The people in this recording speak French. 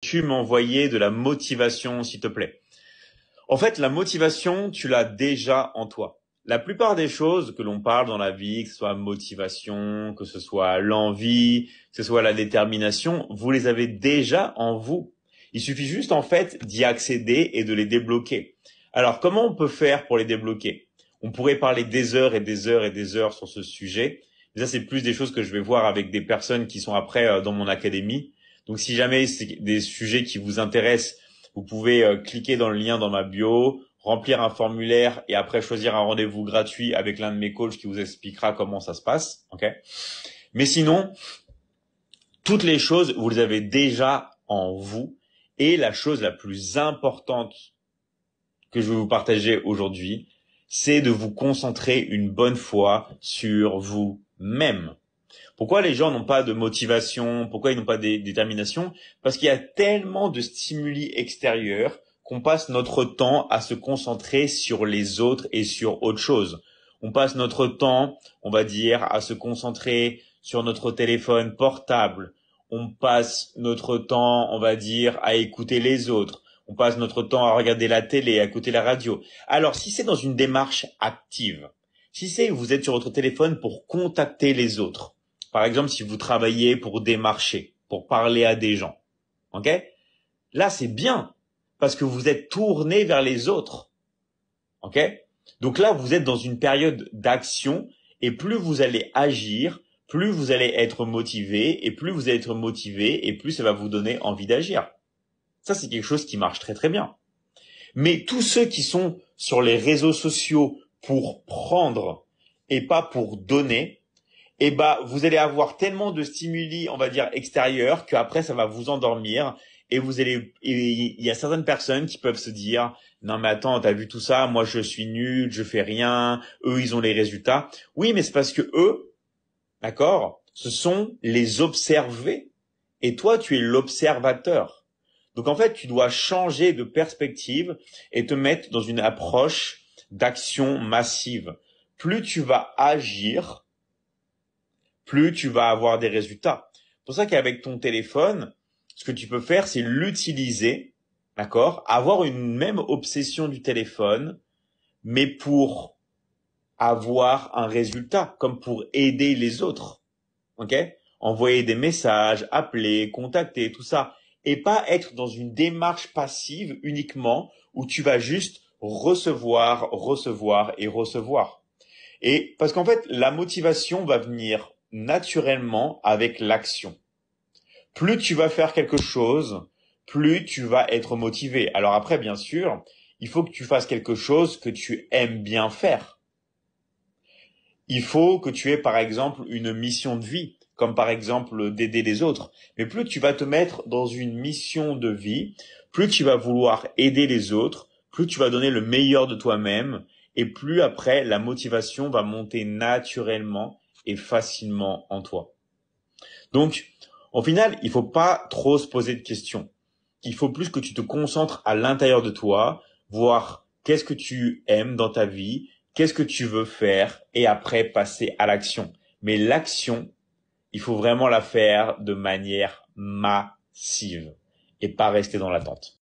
Tu m'envoyer de la motivation, s'il te plaît. En fait, la motivation, tu l'as déjà en toi. La plupart des choses que l'on parle dans la vie, que ce soit motivation, que ce soit l'envie, que ce soit la détermination, vous les avez déjà en vous. Il suffit juste en fait d'y accéder et de les débloquer. Alors, comment on peut faire pour les débloquer? On pourrait parler des heures et des heures et des heures sur ce sujet. Mais ça, c'est plus des choses que je vais voir avec des personnes qui sont après dans mon académie. Donc, si jamais c'est des sujets qui vous intéressent, vous pouvez cliquer dans le lien dans ma bio, remplir un formulaire et après choisir un rendez-vous gratuit avec l'un de mes coachs qui vous expliquera comment ça se passe. Ok? Mais sinon, toutes les choses, vous les avez déjà en vous. Et la chose la plus importante que je vais vous partager aujourd'hui, c'est de vous concentrer une bonne fois sur vous-même. Pourquoi les gens n'ont pas de motivation? Pourquoi ils n'ont pas de détermination? Parce qu'il y a tellement de stimuli extérieurs qu'on passe notre temps à se concentrer sur les autres et sur autre chose. On passe notre temps, on va dire, à se concentrer sur notre téléphone portable. On passe notre temps, on va dire, à écouter les autres. On passe notre temps à regarder la télé, à écouter la radio. Alors, si c'est dans une démarche active, si c'est vous êtes sur votre téléphone pour contacter les autres, par exemple, si vous travaillez pour démarcher, pour parler à des gens, ok? Là, c'est bien parce que vous êtes tourné vers les autres, ok? Donc là, vous êtes dans une période d'action et plus vous allez agir, plus vous allez être motivé et plus vous allez être motivé et plus ça va vous donner envie d'agir. Ça, c'est quelque chose qui marche très très bien. Mais tous ceux qui sont sur les réseaux sociaux pour prendre et pas pour donner, eh ben, vous allez avoir tellement de stimuli, on va dire, extérieurs, qu'après, ça va vous endormir. Et il y a certaines personnes qui peuvent se dire, non, mais attends, t'as vu tout ça? Moi, je suis nul, je fais rien. Eux, ils ont les résultats. Oui, mais c'est parce que eux, d'accord, ce sont les observés. Et toi, tu es l'observateur. Donc, en fait, tu dois changer de perspective et te mettre dans une approche d'action massive. Plus tu vas agir, plus tu vas avoir des résultats. C'est pour ça qu'avec ton téléphone, ce que tu peux faire, c'est l'utiliser, d'accord? Avoir une même obsession du téléphone, mais pour avoir un résultat, comme pour aider les autres, ok? Envoyer des messages, appeler, contacter, tout ça. Et pas être dans une démarche passive uniquement où tu vas juste recevoir, recevoir et recevoir. Et parce qu'en fait, la motivation va venir naturellement avec l'action. Plus tu vas faire quelque chose, plus tu vas être motivé. Alors après, bien sûr, il faut que tu fasses quelque chose que tu aimes bien faire. Il faut que tu aies, par exemple, une mission de vie, comme par exemple d'aider les autres. Mais plus tu vas te mettre dans une mission de vie, plus tu vas vouloir aider les autres, plus tu vas donner le meilleur de toi-même, et plus après, la motivation va monter naturellement et facilement en toi. Donc, au final, il faut pas trop se poser de questions. Il faut plus que tu te concentres à l'intérieur de toi, voir qu'est-ce que tu aimes dans ta vie, qu'est-ce que tu veux faire, et après passer à l'action. Mais l'action, il faut vraiment la faire de manière massive et pas rester dans l'attente.